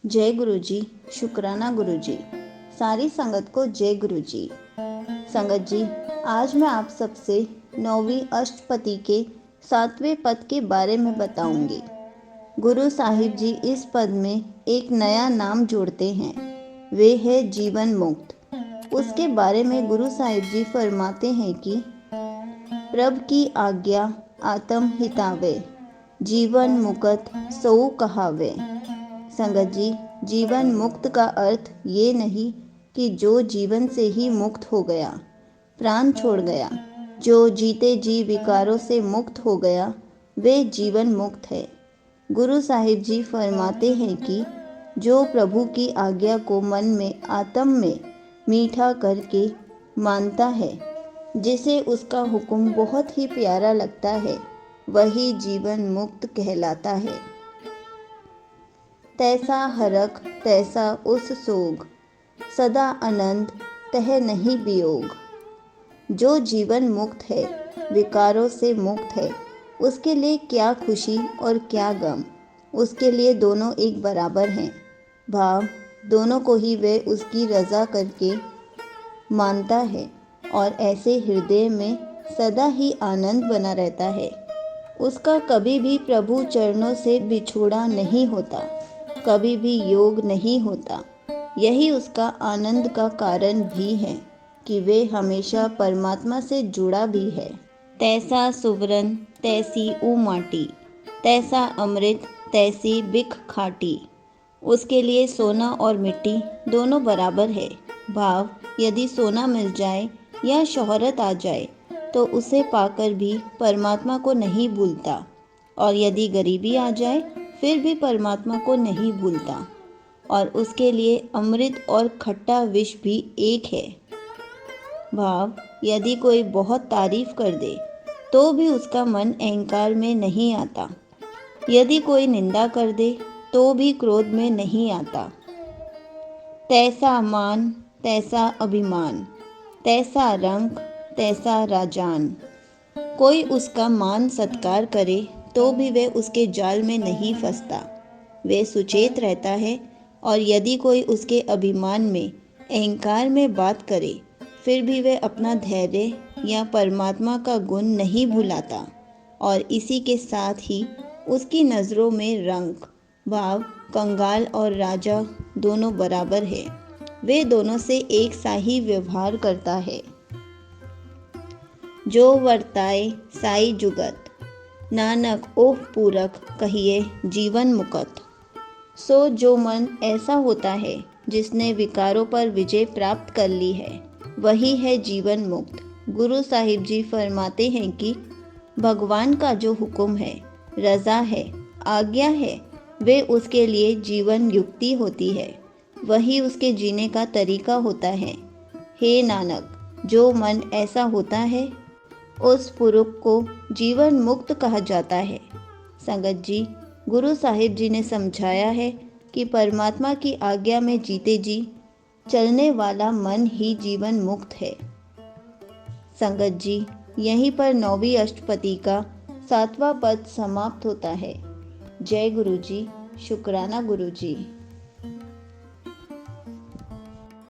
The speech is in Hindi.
जय गुरु जी, शुक्राना गुरु जी। सारी संगत को जय गुरु जी। संगत जी, आज मैं आप सबसे 9वीं अष्टपदी के 7वें पद के बारे में बताऊंगी। गुरु साहिब जी इस पद में एक नया नाम जोड़ते हैं, वे है जीवन मुक्त। उसके बारे में गुरु साहिब जी फरमाते हैं कि प्रभ की आज्ञा आत्म हितावे, जीवन मुक्त सो कहावे। संगत जी, जीवन मुक्त का अर्थ ये नहीं कि जो जीवन से ही मुक्त हो गया, प्राण छोड़ गया, जो जीते जी विकारों से मुक्त हो गया, वे जीवन मुक्त है। गुरु साहिब जी फरमाते हैं कि जो प्रभु की आज्ञा को मन में आत्म में मीठा करके मानता है, जिसे उसका हुक्म बहुत ही प्यारा लगता है, वही जीवन मुक्त कहलाता है। तैसा हरख तैसा उस सोग, सदा आनंद तह नहीं वियोग। जो जीवन मुक्त है, विकारों से मुक्त है, उसके लिए क्या खुशी और क्या गम, उसके लिए दोनों एक बराबर हैं। भाव दोनों को ही वे उसकी रजा करके मानता है और ऐसे हृदय में सदा ही आनंद बना रहता है। उसका कभी भी प्रभु चरणों से बिछोड़ा नहीं होता, कभी भी योग नहीं होता। यही उसका आनंद का कारण भी है कि वे हमेशा परमात्मा से जुड़ा भी है। तैसा सुवरन तैसी ऊ माटी, तैसा अमृत तैसी बिख खाटी। उसके लिए सोना और मिट्टी दोनों बराबर है। भाव यदि सोना मिल जाए या शोहरत आ जाए तो उसे पाकर भी परमात्मा को नहीं भूलता, और यदि गरीबी आ जाए फिर भी परमात्मा को नहीं भूलता, और उसके लिए अमृत और खट्टा विष भी एक है। भाव यदि कोई बहुत तारीफ कर दे तो भी उसका मन अहंकार में नहीं आता, यदि कोई निंदा कर दे तो भी क्रोध में नहीं आता। तैसा मान तैसा अभिमान, तैसा रंग तैसा राजान। कोई उसका मान सत्कार करे तो भी वे उसके जाल में नहीं फंसता, वे सुचेत रहता है। और यदि कोई उसके अभिमान में अहंकार में बात करे फिर भी वे अपना धैर्य या परमात्मा का गुण नहीं भुलाता, और इसी के साथ ही उसकी नज़रों में रंग भाव कंगाल और राजा दोनों बराबर है, वे दोनों से एक सा ही व्यवहार करता है। जो वर्ताए साई जुगत, नानक ओह पूरक कहिए जीवन मुकत। सो जो मन ऐसा होता है जिसने विकारों पर विजय प्राप्त कर ली है, वही है जीवन मुक्त। गुरु साहिब जी फरमाते हैं कि भगवान का जो हुक्म है, रज़ा है, आज्ञा है, वे उसके लिए जीवन युक्ति होती है, वही उसके जीने का तरीका होता है। हे नानक, जो मन ऐसा होता है उस पुरुष को जीवन मुक्त कहा जाता है। संगत जी, गुरु साहिब जी ने समझाया है कि परमात्मा की आज्ञा में जीते जी चलने वाला मन ही जीवन मुक्त है। संगत जी, यहीं पर 9वीं अष्टपदी का 7वां पद समाप्त होता है। जय गुरु जी, शुक्राना गुरु जी।